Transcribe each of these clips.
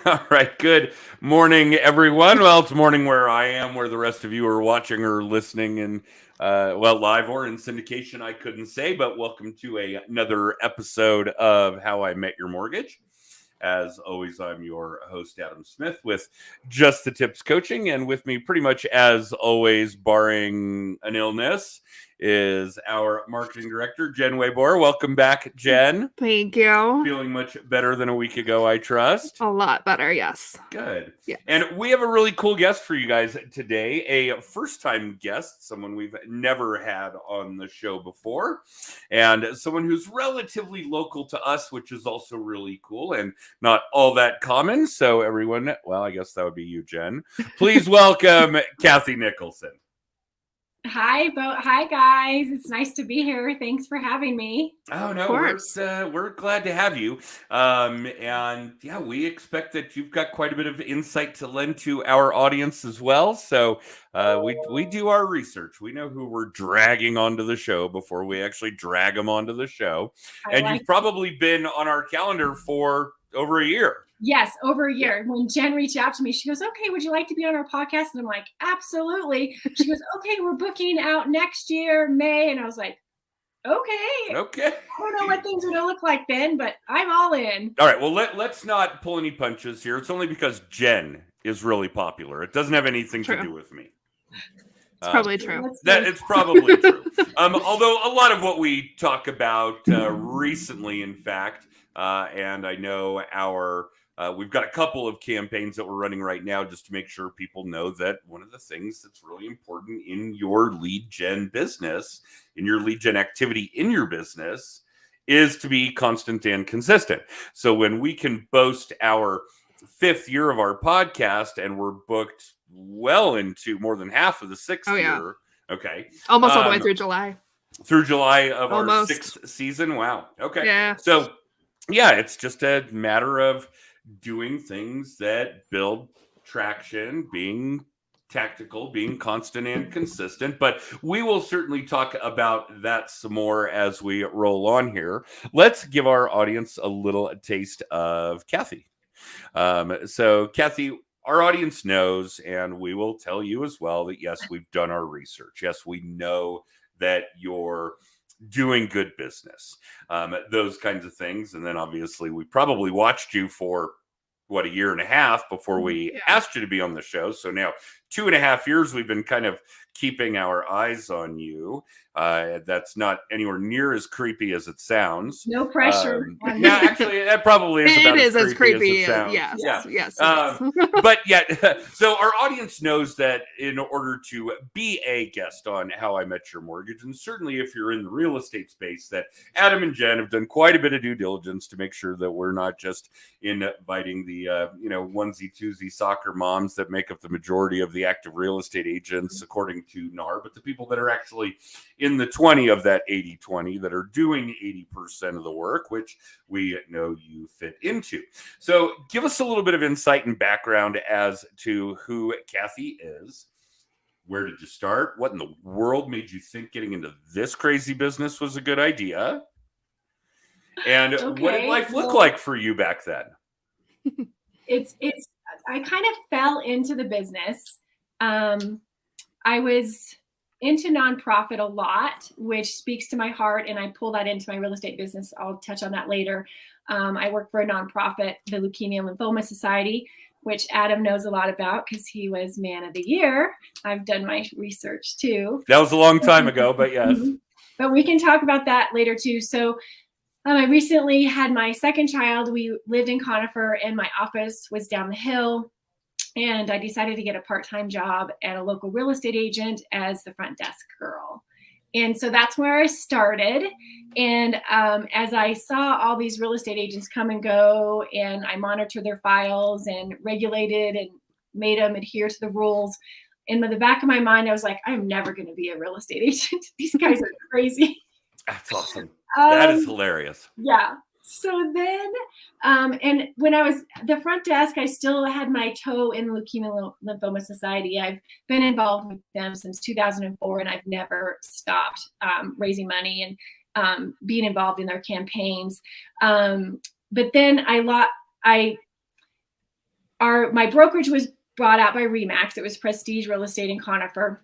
All right. Good morning, everyone. Well, it's morning where I am, where the rest of you are watching or listening, and live or in syndication. I couldn't say, but welcome to another episode of How I Met Your Mortgage. As always, I'm your host, Adam Smith, with Just the Tips Coaching, and with me, pretty much as always, barring an illness, is our marketing director, Jen Waybor. Welcome back, Jen. Thank you. Feeling much better than a week ago, I trust. A lot better, yes. Good. Yes. And we have a really cool guest for you guys today, a first-time guest, someone we've never had on the show before, and someone who's relatively local to us, which is also really cool and not all that common. So everyone, well, I guess that would be you, Jen. Please welcome Kathy Nicholson. Hi, Hi, guys. It's nice to be here. Thanks for having me. Oh, no, we're glad to have you. And yeah, we expect that you've got quite a bit of insight to lend to our audience as well. So we do our research. We know who we're dragging onto the show before we actually drag them onto the show. And you've probably been on our calendar for over a year. Yes, over a year. When Jen reached out to me, she goes, okay, would you like to be on our podcast? And I'm like, absolutely. She goes, okay, we're booking out next year, May. And I was like, okay. I don't know what things are going to look like then, but I'm all in. All right. Well, let's not pull any punches here. It's only because Jen is really popular. It doesn't have anything to do with me. It's probably true. It's probably true. Although a lot of what we talk about recently, in fact, and I know we've got a couple of campaigns that we're running right now just to make sure people know that one of the things that's really important in your lead gen business, in your lead gen activity in your business, is to be constant and consistent. So when we can boast our 5th year of our podcast and we're booked well into more than half of the 6th year. Okay. Almost all the way through July. Through July of our 6th season. Wow. Okay. Yeah. So yeah, it's just a matter of doing things that build traction, being tactical, being constant and consistent. But we will certainly talk about that some more as we roll on here. Let's give our audience a little taste of Kathy. So Kathy, our audience knows, and we will tell you as well, that yes, we've done our research. Yes, we know that you're doing good business, those kinds of things. And then obviously we probably watched you for a year and a half before we asked you to be on the show. So now 2.5 years, we've been kind of keeping our eyes on you. That's not anywhere near as creepy as it sounds. No pressure. Yeah, actually, that probably is about as creepy as it sounds. Yes. But yeah, so our audience knows that in order to be a guest on How I Met Your Mortgage, and certainly if you're in the real estate space, that Adam and Jen have done quite a bit of due diligence to make sure that we're not just inviting the onesie twosie soccer moms that make up the majority of the active real estate agents, according to NAR, but the people that are actually in the 20 of that 80-20 that are doing 80% of the work, which we know you fit into. So give us a little bit of insight and background as to who Kathy is. Where did you start? What in the world made you think getting into this crazy business was a good idea? And what did life look like for you back then? I kind of fell into the business. I was into nonprofit a lot, which speaks to my heart, and I pull that into my real estate business. I'll touch on that later. I work for a nonprofit, the Leukemia and Lymphoma Society, which Adam knows a lot about because he was Man of the Year. I've done my research too. That was a long time ago, but yes. But we can talk about that later too. So I recently had my second child. We lived in Conifer and my office was down the hill. And I decided to get a part-time job at a local real estate agent as the front desk girl. And so that's where I started. And as I saw all these real estate agents come and go, and I monitored their files and regulated and made them adhere to the rules, in the back of my mind, I was like, I'm never going to be a real estate agent. These guys are crazy. That's awesome. That is hilarious. Yeah. So then, and when I was the front desk, I still had my toe in the Leukemia Lymphoma Society. I've been involved with them since 2004, and I've never stopped raising money and being involved in their campaigns. But then my brokerage was bought out by Remax. It was Prestige Real Estate in Conifer.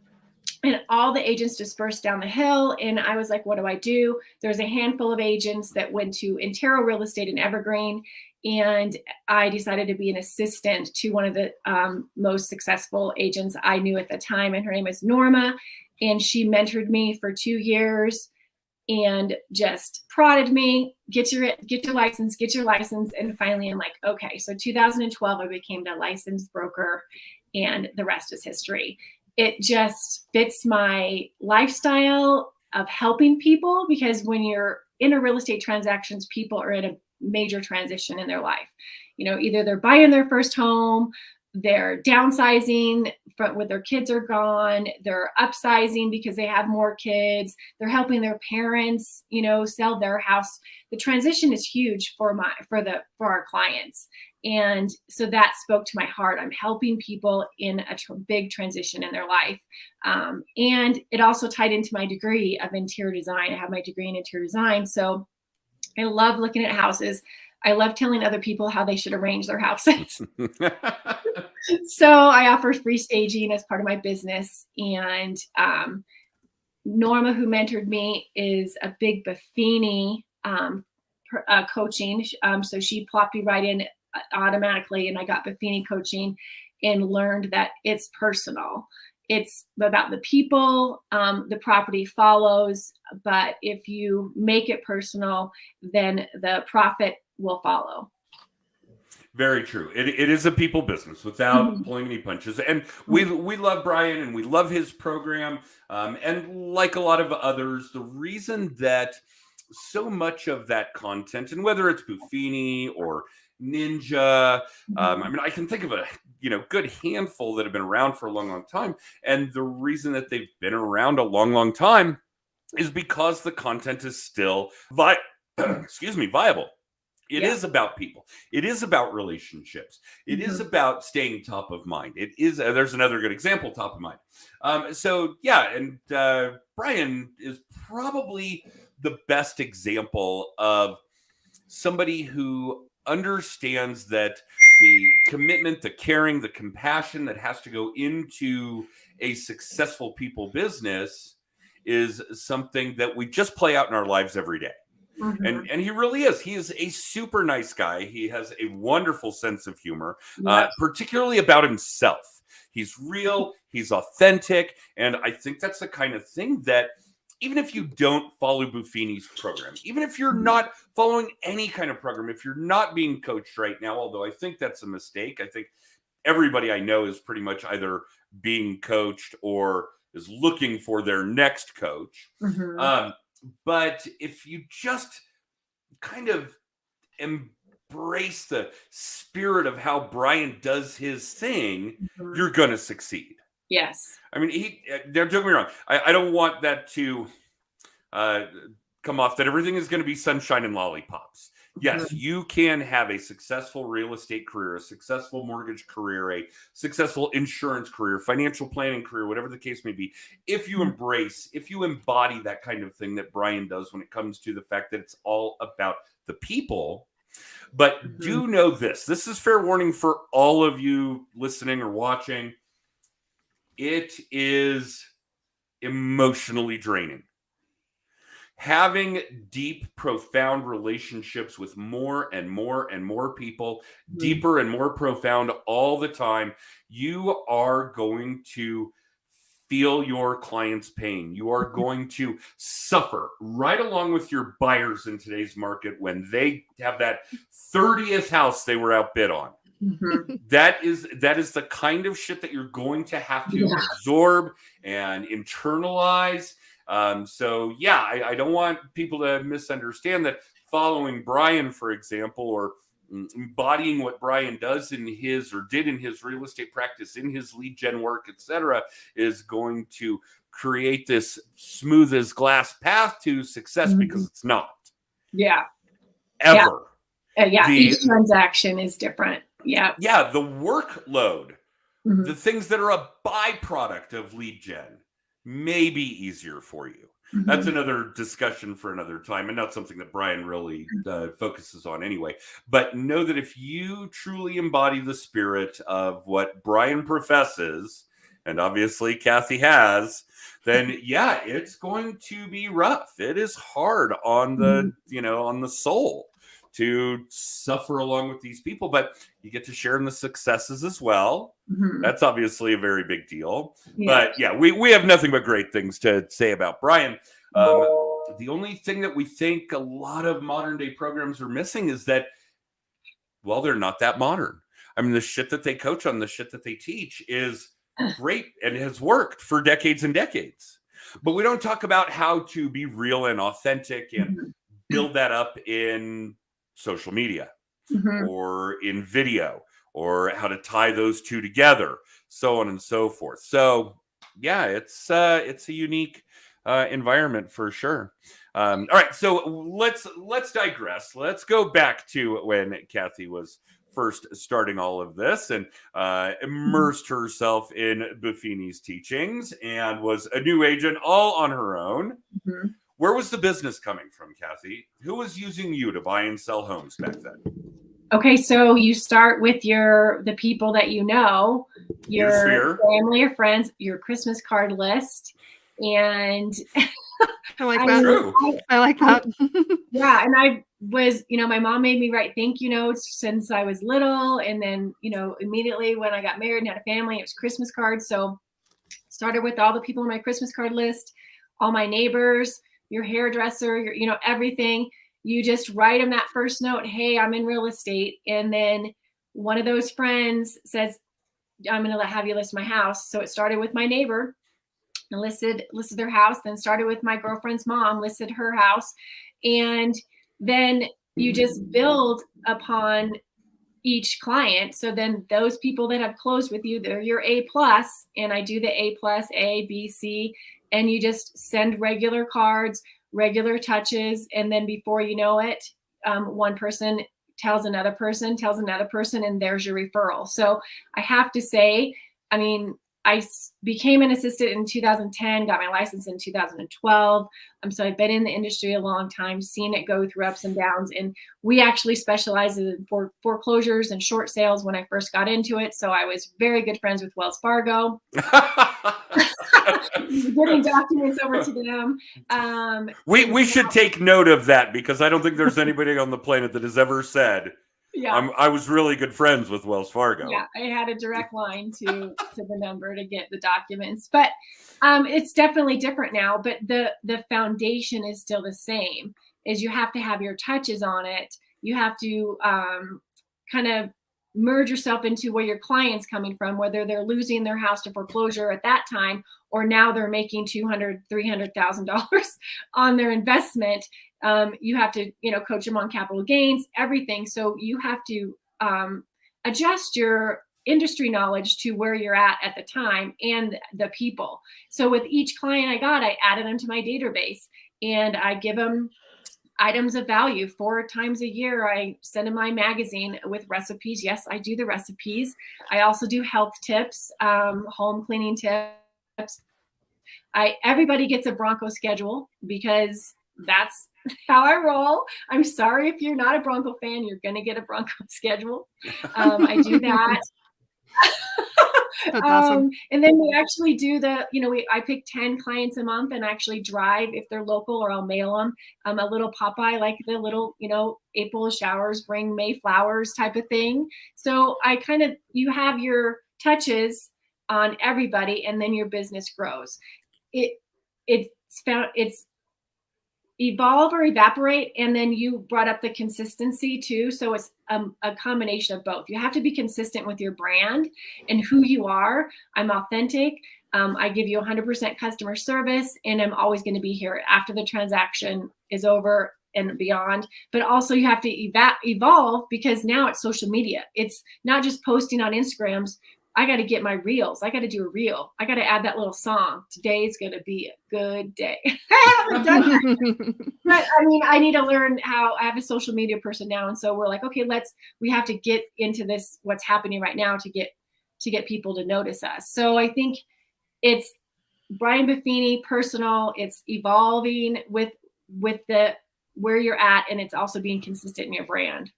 And all the agents dispersed down the hill. And I was like, what do I do? There's a handful of agents that went to Intero Real Estate in Evergreen. And I decided to be an assistant to one of the most successful agents I knew at the time. And her name is Norma. And she mentored me for 2 years and just prodded me, get your license, get your license. And finally, I'm like, okay. So 2012, I became the licensed broker, and the rest is history. It just fits my lifestyle of helping people, because when you're in a real estate transactions, people are in a major transition in their life. Either they're buying their first home, they're downsizing when their kids are gone, they're upsizing because they have more kids, they're helping their parents, sell their house. The transition is huge for our clients. And so that spoke to my heart. I'm helping people in a big transition in their life. And it also tied into my degree of interior design. I have my degree in interior design. So I love looking at houses. I love telling other people how they should arrange their houses. So I offer free staging as part of my business. And Norma, who mentored me, is a big Buffini coaching. So she plopped me right in automatically, and I got Buffini coaching and learned that it's personal. It's about the people, the property follows, but if you make it personal, then the profit will follow. Very true. It is a people business without pulling any punches. And we love Brian, and we love his program. And like a lot of others, the reason that so much of that content, and whether it's Buffini or Ninja, I can think of a good handful that have been around for a long, long time. And the reason that they've been around a long, long time is because the content is still viable. It is about people. It is about relationships. It is about staying top of mind. It is. There's another good example, top of mind. Brian is probably the best example of somebody who understands that the commitment, the caring, the compassion that has to go into a successful people business is something that we just play out in our lives every day. And he really is. He is a super nice guy. He has a wonderful sense of humor, particularly about himself. He's real, he's authentic. And I think that's the kind of thing that even if you don't follow Buffini's program, even if you're not following any kind of program, if you're not being coached right now, although I think that's a mistake. I think everybody I know is pretty much either being coached or is looking for their next coach. But if you just kind of embrace the spirit of how Brian does his thing, you're going to succeed. Yes. Don't get me wrong. I don't want that to come off that everything is going to be sunshine and lollipops. Yes, you can have a successful real estate career, a successful mortgage career, a successful insurance career, financial planning career, whatever the case may be. If you embody that kind of thing that Brian does when it comes to the fact that it's all about the people. But do know this is fair warning for all of you listening or watching. It is emotionally draining. Having deep, profound relationships with more and more and more people, deeper and more profound all the time, you are going to feel your client's pain. You are going to suffer right along with your buyers in today's market when they have that 30th house they were outbid on. That is the kind of shit that you're going to have to absorb and internalize. I don't want people to misunderstand that following Brian, for example, or embodying what Brian does in his or did in his real estate practice, in his lead gen work, etc., is going to create this smooth as glass path to success, because it's not. Yeah. Ever. Each transaction is different. Yeah. Yeah. The workload, the things that are a byproduct of lead gen may be easier for you. That's another discussion for another time, and not something that Brian really focuses on anyway. But know that if you truly embody the spirit of what Brian professes, and obviously Kathy has, then yeah, it's going to be rough. It is hard on the, on the soul to suffer along with these people, but you get to share in the successes as well. That's obviously a very big deal. But yeah, we have nothing but great things to say about Brian. The only thing that we think a lot of modern day programs are missing is that, well, they're not that modern. I mean, the shit that they coach on, the shit that they teach is great and has worked for decades and decades. But we don't talk about how to be real and authentic and build that up in social media or in video, or how to tie those two together, so on and so forth. So yeah, it's a unique environment for sure. All right, so let's digress. Let's go back to when Kathy was first starting all of this and immersed herself in Buffini's teachings and was a new agent all on her own. Where was the business coming from, Kathy? Who was using you to buy and sell homes back then? Okay, so you start with the people that you know, your family or friends, your Christmas card list, and I like that. I like that. Yeah, and I was, my mom made me write thank you notes since I was little, and then, immediately when I got married and had a family, it was Christmas cards. So started with all the people on my Christmas card list, all my neighbors, your hairdresser, your, everything. You just write them that first note, hey, I'm in real estate. And then one of those friends says, I'm going to have you list my house. So it started with my neighbor and listed their house, then started with my girlfriend's mom, listed her house. And then you just build upon each client. So then those people that have closed with you, they're your A+, and I do the A+, A, B, C, and you just send regular cards, regular touches, and then before you know it, one person tells another person, and there's your referral. So I have to say, I mean, I became an assistant in 2010, got my license in 2012. So I've been in the industry a long time, seen it go through ups and downs. And we actually specialize in foreclosures and short sales when I first got into it. So I was very good friends with Wells Fargo. Getting documents over to them. We should take note of that, because I don't think there's anybody on the planet that has ever said, I was really good friends with Wells Fargo. Yeah, I had a direct line to the number to get the documents. But it's definitely different now. But the foundation is still the same. Is you have to have your touches on it. You have to kind of merge yourself into where your client's coming from, whether they're losing their house to foreclosure at that time, or now they're making $200,000, $300,000 on their investment. You have to, coach them on capital gains, everything. So you have to adjust your industry knowledge to where you're at the time and the people. So with each client I added them to my database, and I give them items of value. 4 times a year, I send them my magazine with recipes. Yes, I do the recipes. I also do health tips, home cleaning tips. Everybody gets a Bronco schedule, because that's how I roll. I'm sorry if you're not a Bronco fan, you're going to get a Bronco schedule. I do that. That's awesome. And then we actually do I pick 10 clients a month and actually drive if they're local, or I'll mail them a little Popeye, like the little, April showers bring May flowers type of thing. So you have your touches on everybody, and then your business grows. It's evolve or evaporate. And then you brought up the consistency too. So it's a combination of both. You have to be consistent with your brand and who you are. I'm authentic. I give you 100% customer service, and I'm always going to be here after the transaction is over and beyond. But also you have to evolve, because now it's social media. It's not just posting on Instagrams. I got to get my reels. I got to do a reel. I got to add that little song. Today's going to be a good day. I haven't done that. But I mean, I need to learn how. I have a social media person now. And so we're like, okay, we have to get into this, what's happening right now, to get people to notice us. So I think it's Brian Buffini personal. It's evolving with the where you're at, and it's also being consistent in your brand.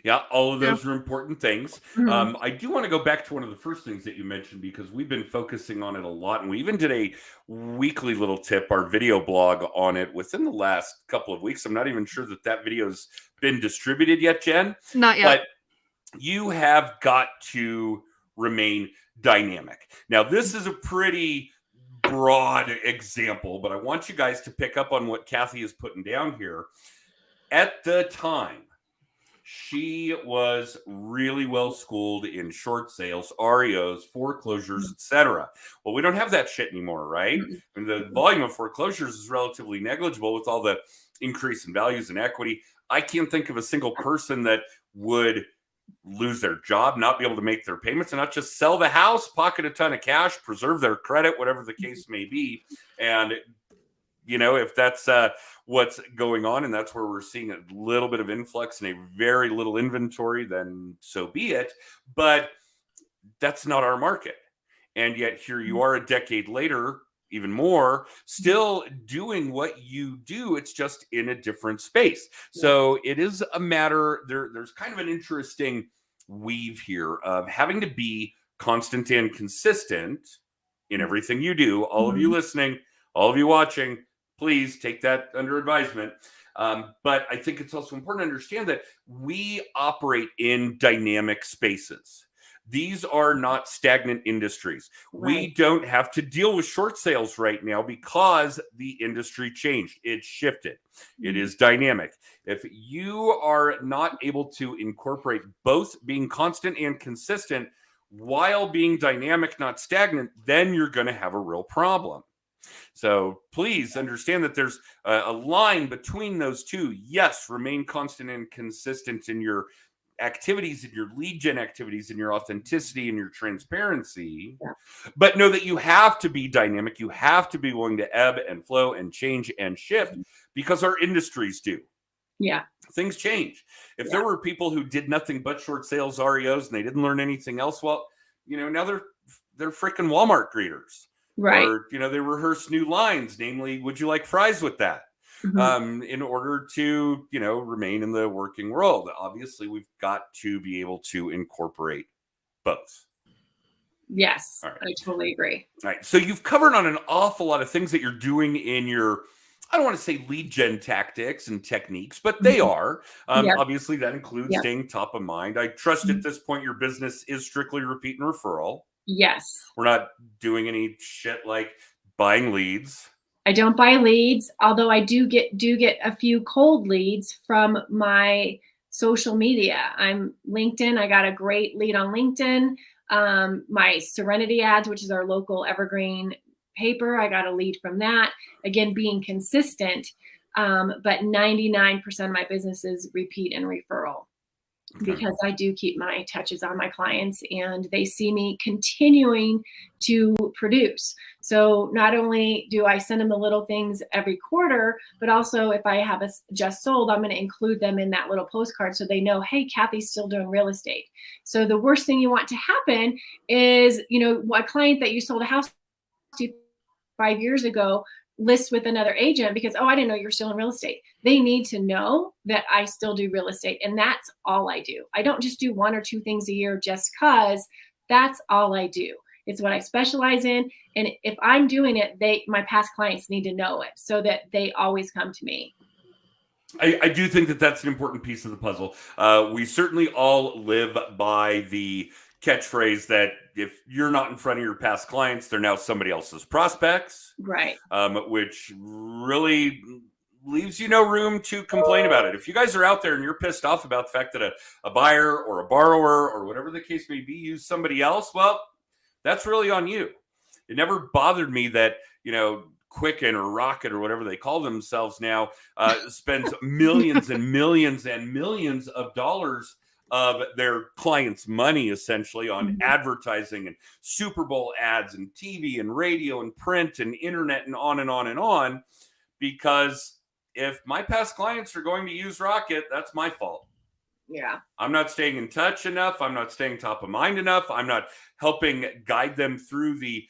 Yeah, all of those are important things. Mhm. I do want to go back to one of the first things that you mentioned, because we've been focusing on it a lot. And we even did a weekly little tip, our video blog on it within the last couple of weeks. I'm not even sure that that video's been distributed yet, Jen. Not yet. But you have got to remain dynamic. Now, this is a pretty broad example, but I want you guys to pick up on what Kathy is putting down here. At the time, she was really well schooled in short sales, REOs, foreclosures, etc. Well, we don't have that shit anymore, right? I mean, the volume of foreclosures is relatively negligible with all the increase in values and equity. I can't think of a single person that would lose their job, not be able to make their payments, and not just sell the house, pocket a ton of cash, preserve their credit, whatever the case may be. And if that's what's going on, and that's where we're seeing a little bit of influx and a very little inventory, then so be it. But that's not our market. And yet here you are a decade later, even more, still doing what you do. It's just in a different space. So it is a matter, there's kind of an interesting weave here of having to be constant and consistent in everything you do. All of you listening, all of you watching, please take that under advisement. But I think it's also important to understand that we operate in dynamic spaces. These are not stagnant industries. Right. We don't have to deal with short sales right now because the industry changed. It shifted. It is dynamic. If you are not able to incorporate both being constant and consistent while being dynamic, not stagnant, then you're going to have a real problem. So please understand that there's a line between those two. Yes, remain constant and consistent in your activities, in your lead gen activities, in your authenticity, and your transparency. Yeah. But know that you have to be dynamic. You have to be willing to ebb and flow and change and shift, because our industries do. Yeah. Things change. If there were people who did nothing but short sales REOs and they didn't learn anything else, well, now they're freaking Walmart greeters. Right. Or, they rehearse new lines, namely, would you like fries with that? In order to, remain in the working world. Obviously, we've got to be able to incorporate both. Yes, right. I totally agree. All right. So you've covered on an awful lot of things that you're doing in your, I don't want to say lead gen tactics and techniques, but they are. Obviously, that includes staying top of mind. I trust at this point your business is strictly repeat and referral. Yes. We're not doing any shit like buying leads. I don't buy leads, although I do get a few cold leads from my social media. I'm LinkedIn. I got a great lead on LinkedIn. My Serenity ads, which is our local evergreen paper, I got a lead from that. Again, being consistent, but 99% of my business is repeat and referral. Because I do keep my touches on my clients and they see me continuing to produce. So not only do I send them the little things every quarter, but also if I have a just sold, I'm going to include them in that little postcard so they know, hey, Kathy's still doing real estate. So the worst thing you want to happen is, a client that you sold a house to 5 years ago list with another agent because, I didn't know you're still in real estate. They need to know that I still do real estate. And that's all I do. I don't just do 1 or 2 things a year just because. That's all I do. It's what I specialize in. And if I'm doing it, my past clients need to know it so that they always come to me. I do think that that's an important piece of the puzzle. We certainly all live by the catchphrase that if you're not in front of your past clients, they're now somebody else's prospects. Right. Which really leaves you no room to complain about it. If you guys are out there and you're pissed off about the fact that a buyer or a borrower or whatever the case may be used somebody else, well, that's really on you. It never bothered me that, Quicken or Rocket or whatever they call themselves now spends millions and millions and millions of dollars of their clients' money essentially on advertising and Super Bowl ads and TV and radio and print and internet and on and on and on. Because if my past clients are going to use Rocket, that's my fault. Yeah. I'm not staying in touch enough. I'm not staying top of mind enough. I'm not helping guide them through the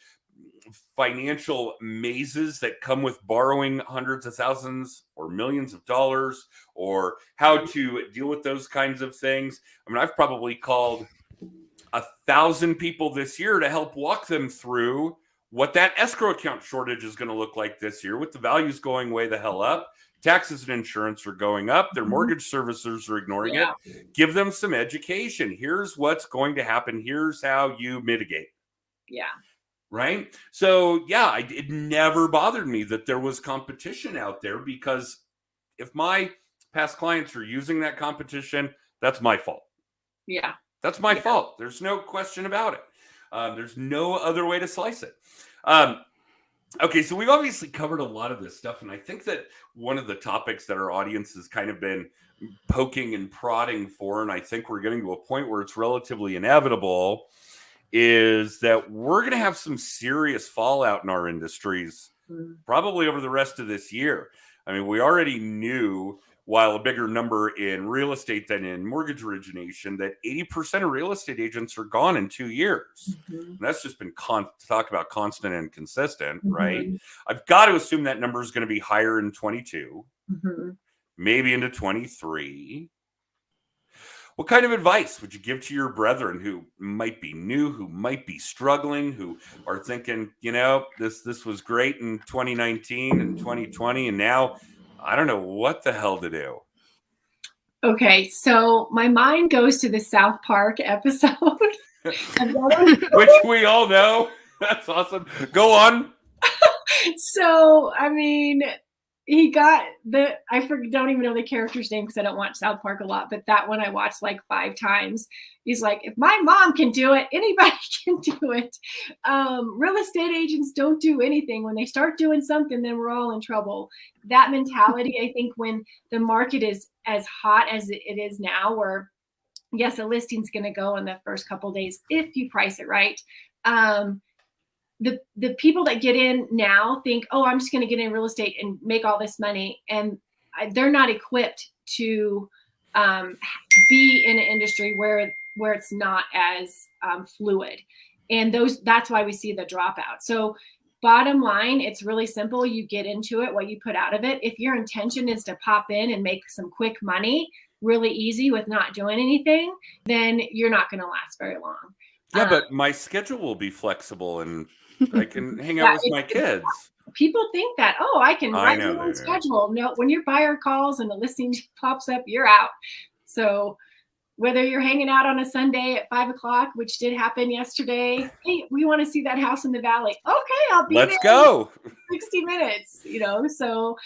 financial mazes that come with borrowing hundreds of thousands or millions of dollars, or how to deal with those kinds of things. I mean, I've probably called 1,000 people this year to help walk them through what that escrow account shortage is going to look like this year, with the values going way the hell up. Taxes and insurance are going up. Their mortgage servicers are ignoring it. Give them some education. Here's what's going to happen. Here's how you mitigate. Yeah. Right. So, yeah, it never bothered me that there was competition out there, because if my past clients are using that competition, that's my fault. Yeah. That's my fault. There's no question about it. There's no other way to slice it. Okay, so we've obviously covered a lot of this stuff, and I think that one of the topics that our audience has kind of been poking and prodding for, and I think we're getting to a point where it's relatively inevitable, is that we're going to have some serious fallout in our industries probably over the rest of this year. I mean, we already knew, while a bigger number in real estate than in mortgage origination, that 80% of real estate agents are gone in 2 years. And that's just been talk about constant and consistent, right? I've got to assume that number is going to be higher in 22, maybe into 23. What kind of advice would you give to your brethren who might be new, who might be struggling, who are thinking, you know, this was great in 2019 and 2020, and now I don't know what the hell to do? Okay, so my mind goes to the South Park episode. Which we all know. That's awesome. Go on. So, I mean, he got don't even know the character's name because I don't watch South Park a lot, but that one I watched like 5 times. He's like, if my mom can do it, anybody can do it. Real estate agents don't do anything. When they start doing something, then we're all in trouble. That mentality, I think, when the market is as hot as it is now, where yes, a listing's going to go in the first couple of days if you price it right. The people that get in now think, oh, I'm just going to get in real estate and make all this money. And they're not equipped to be in an industry where it's not as fluid. And that's why we see the dropout. So bottom line, it's really simple. You get into it, what you put out of it. If your intention is to pop in and make some quick money really easy with not doing anything, then you're not going to last very long. Yeah, but my schedule will be flexible and I can hang out with my kids. People think that, oh, I can write my own schedule. No, when your buyer calls and the listing pops up, you're out. So whether you're hanging out on a Sunday at 5:00, which did happen yesterday, hey, we want to see that house in the valley. Okay, I'll be there. Let's go. 60 minutes, so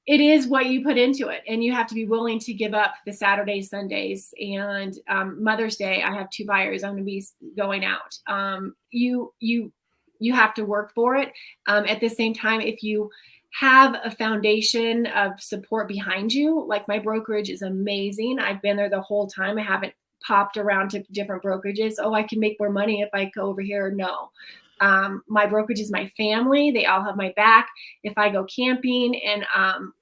it is what you put into it, and you have to be willing to give up the Saturdays, Sundays, and Mother's Day. I have 2 buyers. I'm going to be going out. You have to work for it. At the same time, if you have a foundation of support behind you, like my brokerage is amazing. I've been there the whole time. I haven't popped around to different brokerages. Oh, I can make more money if I go over here. No. My brokerage is my family. They all have my back. If I go camping and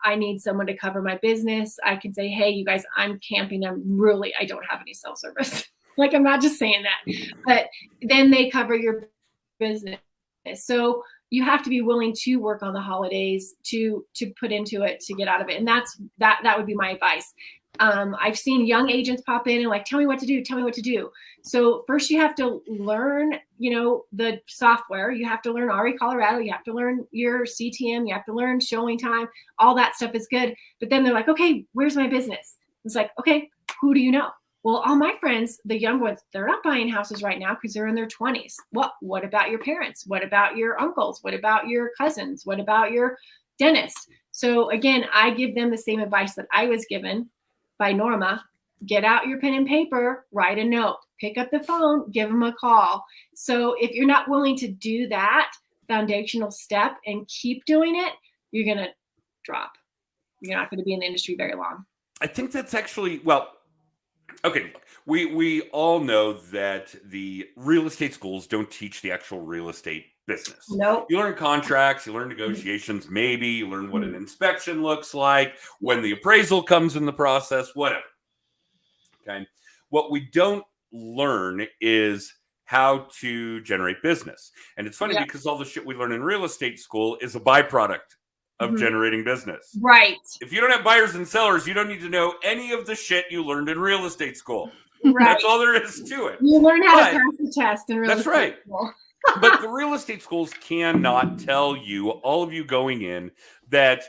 I need someone to cover my business, I can say, hey, you guys, I'm camping. I don't have any cell service. Like, I'm not just saying that, but then they cover your business. So you have to be willing to work on the holidays to put into it, to get out of it. And that would be my advice. I've seen young agents pop in and like, tell me what to do. So first you have to learn, the software. You have to learn RE Colorado. You have to learn your CTM. You have to learn showing time. All that stuff is good. But then they're like, okay, where's my business? It's like, okay, who do you know? Well, all my friends, the young ones, they're not buying houses right now because they're in their 20s. What about your parents? What about your uncles? What about your cousins? What about your dentist? So again, I give them the same advice that I was given by Norma. Get out your pen and paper, write a note, pick up the phone, give them a call. So if you're not willing to do that foundational step and keep doing it, you're going to drop. You're not going to be in the industry very long. I think that's actually, okay. We all know that the real estate schools don't teach the actual real estate business. Nope. You learn contracts, you learn negotiations, maybe you learn what an inspection looks like, when the appraisal comes in the process, whatever. Okay. What we don't learn is how to generate business. And it's funny because all the shit we learn in real estate school is a byproduct of generating business. Right. If you don't have buyers and sellers, you don't need to know any of the shit you learned in real estate school. Right. That's all there is to it. You learn how to pass the test in real estate right. school. But the real estate schools cannot tell you, all of you going in, that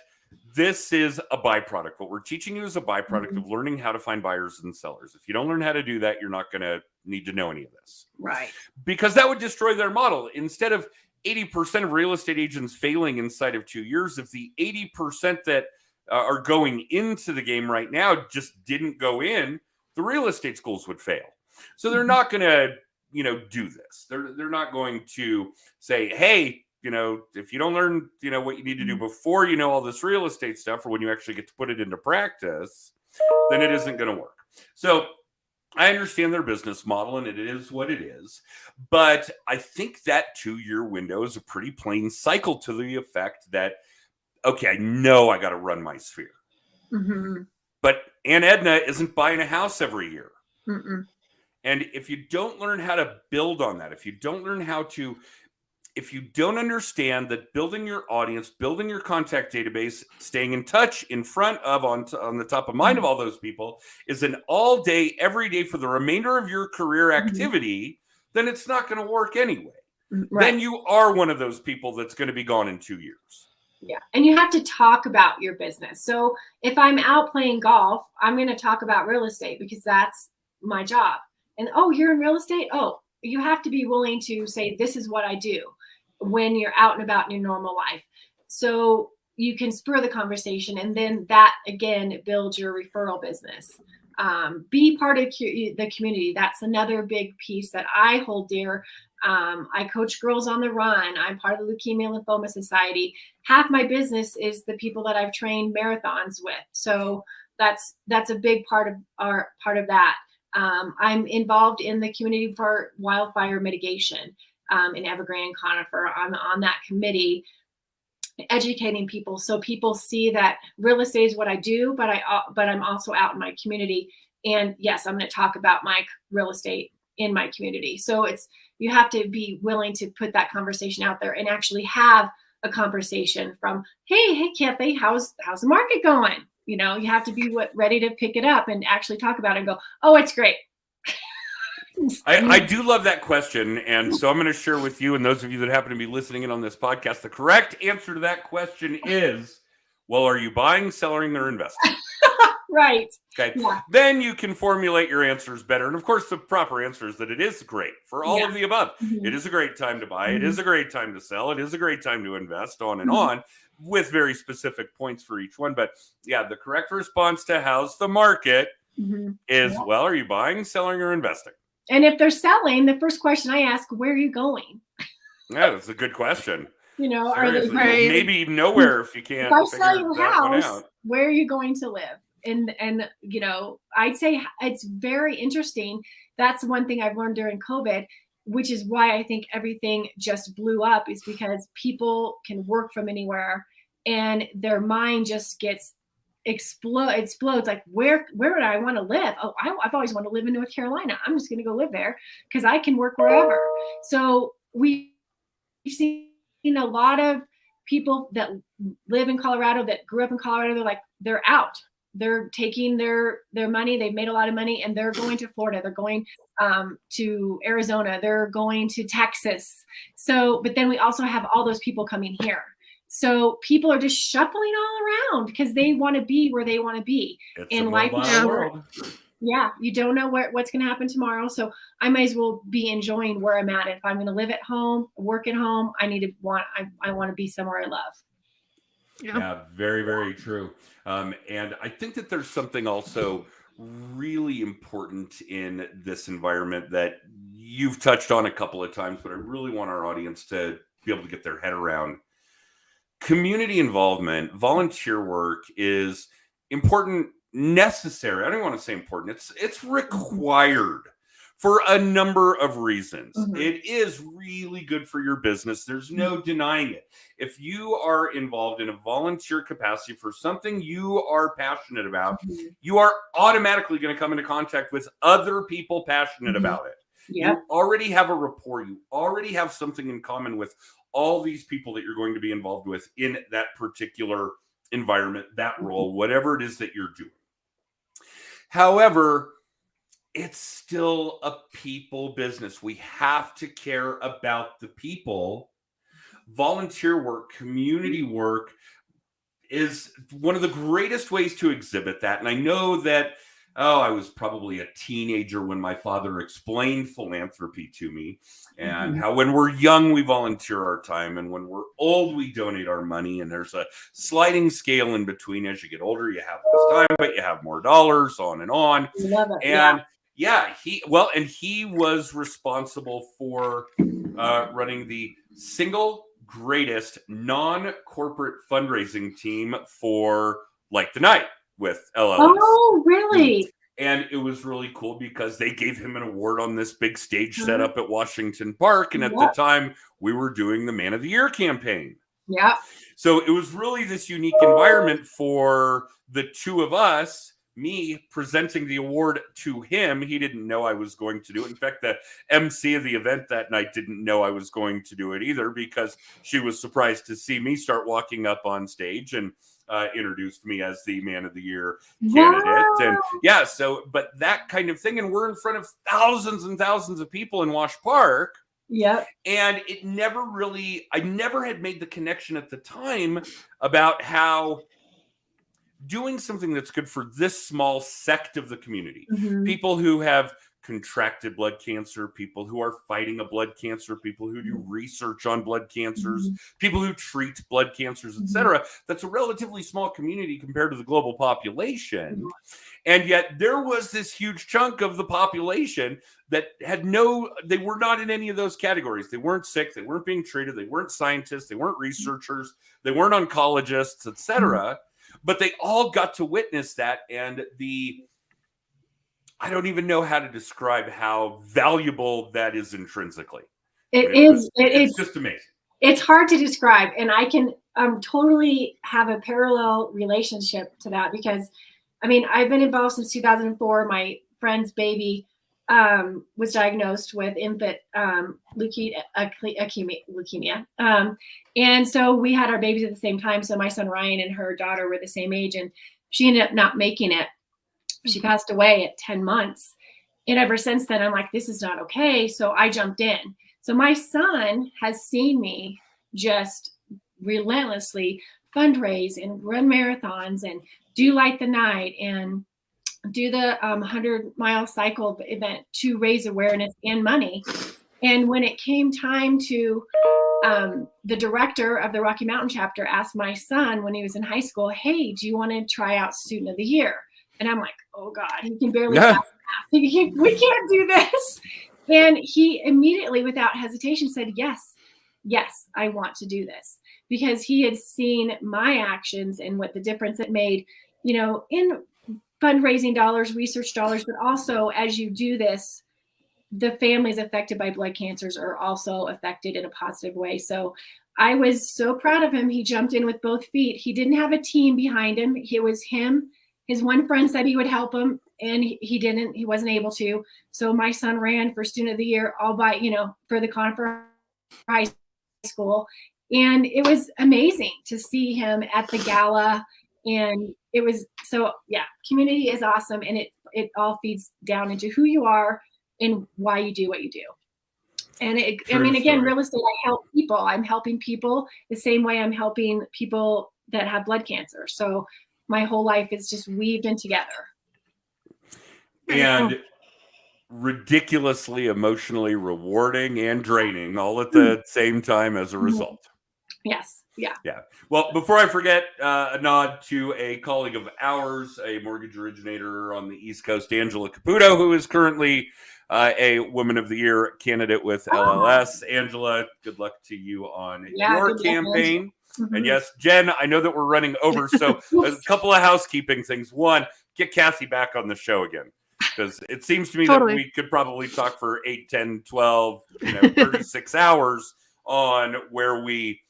this is a byproduct. What we're teaching you is a byproduct of learning how to find buyers and sellers. If you don't learn how to do that, you're not going to need to know any of this. Right. Because that would destroy their model. Instead of 80% of real estate agents failing inside of 2 years, if the 80% that are going into the game right now just didn't go in, the real estate schools would fail. So they're not going to, do this. They're not going to say, hey, if you don't learn, what you need to do before you know all this real estate stuff, or when you actually get to put it into practice, then it isn't going to work. So I understand their business model, and it is what it is. But I think that 2-year window is a pretty plain cycle to the effect that, okay, I know I got to run my sphere. But Aunt Edna isn't buying a house every year. And if you don't learn how to build on that, if you don't understand that building your audience, building your contact database, staying in touch in front of, on the top of mind of all those people is an all day, every day for the remainder of your career activity, then it's not going to work anyway. Right. Then you are one of those people that's going to be gone in 2 years. Yeah. And you have to talk about your business. So if I'm out playing golf, I'm going to talk about real estate because that's my job. And, oh, you're in real estate? Oh, you have to be willing to say, this is what I do when you're out and about in your normal life. So you can spur the conversation. And then that, again, builds your referral business. Be part of the community. That's another big piece that I hold dear. I coach Girls on the Run. I'm part of the Leukemia Lymphoma Society. Half my business is the people that I've trained marathons with. So that's a big part of that. I'm involved in the community for wildfire mitigation in Evergrande and Conifer. I'm on that committee, educating people so people see that real estate is what I do, but I'm also out in my community. And yes, I'm going to talk about my real estate in my community. So you have to be willing to put that conversation out there and actually have a conversation from, hey, Kathy, how's the market going? You have to be ready to pick it up and actually talk about it and go, oh, it's great. I do love that question. And so I'm going to share with you and those of you that happen to be listening in on this podcast, the correct answer to that question is, well, are you buying, selling, or investing? Right. Okay. Yeah. Then you can formulate your answers better. And of course, the proper answer is that it is great for all of the above. It is a great time to buy. It is a great time to sell. It is a great time to invest, on and on, with very specific points for each one. But yeah, the correct response to how's the market is, well, are you buying, selling, or investing? And if they're selling, the first question I ask, where are you going? Yeah, that's a good question. Are they maybe nowhere if you can't. If I sell your house, where are you going to live? And I'd say it's very interesting. That's one thing I've learned during COVID, which is why I think everything just blew up, is because people can work from anywhere and their mind just gets explodes. Like, where would I want to live? Oh, I've always wanted to live in North Carolina. I'm just going to go live there because I can work wherever. So we've seen a lot of people that live in Colorado, that grew up in Colorado, they're out. They're taking their money. They've made a lot of money and they're going to Florida. They're going to Arizona. They're going to Texas. So, but then we also have all those people coming here. So people are just shuffling all around because they want to be where they want to be. In life. Yeah, you don't know what's going to happen tomorrow. So I might as well be enjoying where I'm at. If I'm going to live at home, work at home, I want to be somewhere I love. Yeah, very, very true. And I think that there's something also really important in this environment that you've touched on a couple of times, but I really want our audience to be able to get their head around. Community involvement, volunteer work is important, necessary. I don't want to say important. It's required for a number of reasons. It is really good for your business. There's no denying it. If you are involved in a volunteer capacity for something you are passionate about, you are automatically going to come into contact with other people passionate about it. Yep. You already have a rapport. You already have something in common with all these people that you're going to be involved with in that particular environment, that role, whatever it is that you're doing. However, it's still a people business. We have to care about the people. Volunteer work, community work is one of the greatest ways to exhibit that. And I know that, I was probably a teenager when my father explained philanthropy to me, and how when we're young, we volunteer our time, and when we're old, we donate our money. And there's a sliding scale in between. As you get older, you have less time, but you have more dollars, on and on. Love it. And he was responsible for running the single greatest non-corporate fundraising team for Light the Night with LLS. Oh, really? And it was really cool because they gave him an award on this big stage set up at Washington Park. And at the time, we were doing the Man of the Year campaign. Yeah. So it was really this unique environment for the two of us, me presenting the award to him. He didn't know I was going to do it. In fact, the MC of the event that night didn't know I was going to do it either, because she was surprised to see me start walking up on stage and introduced me as the Man of the Year candidate. Wow. And but that kind of thing. And we're in front of thousands and thousands of people in Wash Park. Yep. And I never had made the connection at the time about how doing something that's good for this small sect of the community, people who have contracted blood cancer, people who are fighting a blood cancer, people who do research on blood cancers, people who treat blood cancers, etc. That's a relatively small community compared to the global population. And yet there was this huge chunk of the population that they were not in any of those categories. They weren't sick, they weren't being treated, they weren't scientists, they weren't researchers, they weren't oncologists, etc. But they all got to witness that. And I don't even know how to describe how valuable that is intrinsically. It's just amazing. It's hard to describe. And I can totally have a parallel relationship to that, because I've been involved since 2004. My friend's baby was diagnosed with infant leukemia. And so we had our babies at the same time. So my son Ryan and her daughter were the same age, and she ended up not making it. She passed away at 10 months. And ever since then, I'm like, this is not okay. So I jumped in. So my son has seen me just relentlessly fundraise and run marathons and do Light the Night and do the 100-mile cycle event to raise awareness and money. And when it came time to the director of the Rocky Mountain chapter asked my son when he was in high school, hey, do you want to try out Student of the Year? And I'm like, oh God, he can barely pass math. We can't do this. And he immediately, without hesitation, said, yes, I want to do this, because he had seen my actions and what the difference it made, in fundraising dollars, research dollars, but also as you do this, the families affected by blood cancers are also affected in a positive way. So I was so proud of him. He jumped in with both feet. He didn't have a team behind him. It was him. His one friend said he would help him, and he didn't. He wasn't able to. So my son ran for Student of the Year all by, for the Conifer High School. And it was amazing to see him at the gala. And it was community is awesome. And it all feeds down into who you are and why you do what you do. And real estate, I help people. I'm helping people the same way I'm helping people that have blood cancer. So my whole life is just weaved in together. And ridiculously emotionally rewarding and draining all at the same time as a result. Yes. Yeah. Yeah. Well, before I forget, a nod to a colleague of ours, a mortgage originator on the East Coast, Angela Caputo, who is currently a Woman of the Year candidate with LLS. Angela, good luck to you on your campaign. And yes, Jen, I know that we're running over, so a couple of housekeeping things. One, get Kathy back on the show again, because it seems to me that we could probably talk for 8, 10, 12, 36 hours on where we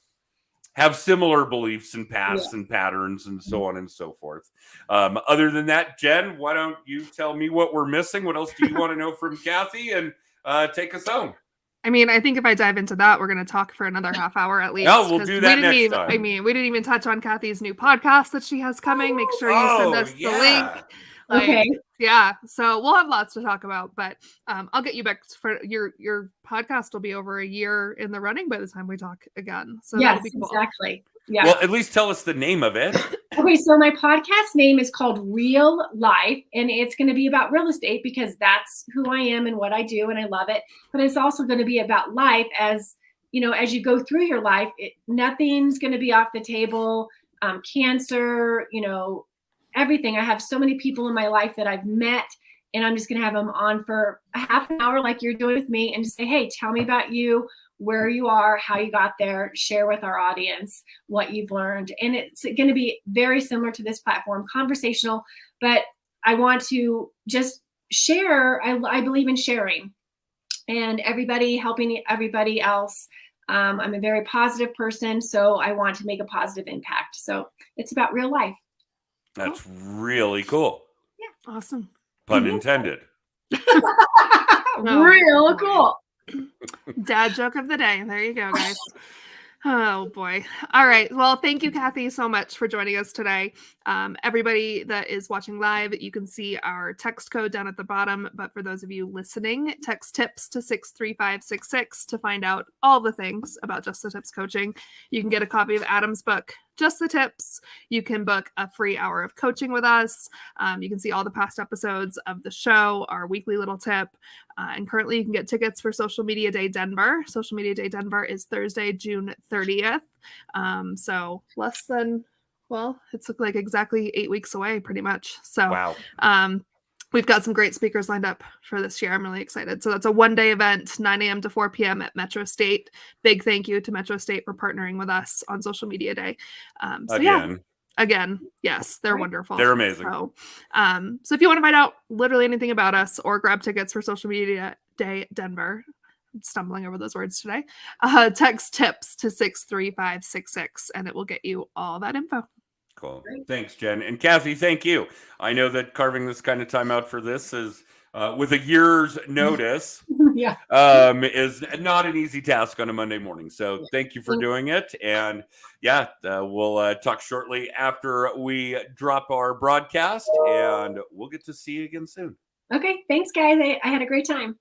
have similar beliefs and paths and patterns and so on and so forth. Other than that, Jen, why don't you tell me what we're missing? What else do you want to know from Kathy? And take us home. I mean, I think if I dive into that, we're going to talk for another half hour at least. Oh, we'll do that next time. I mean, we didn't even touch on Kathy's new podcast that she has coming. Make sure you send us the link. Okay. Yeah. So we'll have lots to talk about, but I'll get you back for your podcast will be over a year in the running by the time we talk again. So yes, that'll be cool. Exactly. Yeah. Well, at least tell us the name of it. Okay, so my podcast name is called Real Life, and it's going to be about real estate because that's who I am and what I do, and I love it. But it's also going to be about life as, you know, as you go through your life, nothing's going to be off the table. Cancer, you know, everything. I have so many people in my life that I've met, and I'm just going to have them on for a half an hour like you're doing with me and just say, hey, tell me about you, where you are, how you got there, share with our audience what you've learned. And it's going to be very similar to this platform, conversational, but I want to just share. I believe in sharing and everybody helping everybody else. I'm a very positive person, so I want to make a positive impact. So it's about real life. That's really cool. Yeah. Awesome. Pun intended. Real cool. Dad joke of the day. There you go, guys. Oh boy. All right. Well, thank you, Kathy, so much for joining us today. Everybody that is watching live, you can see our text code down at the bottom. But for those of you listening, text TIPS to 63566 to find out all the things about Just the Tips coaching. You can get a copy of Adam's book, Just the Tips. You can book a free hour of coaching with us. You can see all the past episodes of the show, our weekly little tip. And currently you can get tickets for Social Media Day Denver. Social Media Day Denver is Thursday, June 30th. So less than, well, it's like exactly 8 weeks away pretty much. So wow. We've got some great speakers lined up for this year. I'm really excited. So that's a one-day event, 9 a.m. to 4 p.m. at Metro State. Big thank you to Metro State for partnering with us on Social Media Day. Again, yes, they're wonderful. They're amazing. So if you want to find out literally anything about us or grab tickets for Social Media Day Denver, I'm stumbling over those words today, text TIPS to 63566 and it will get you all that info. Cool. Thanks, Jen. And Kathy, thank you. I know that carving this kind of time out for this is with a year's notice is not an easy task on a Monday morning. So thank you for doing it. And we'll talk shortly after we drop our broadcast and we'll get to see you again soon. Okay. Thanks, guys. I had a great time.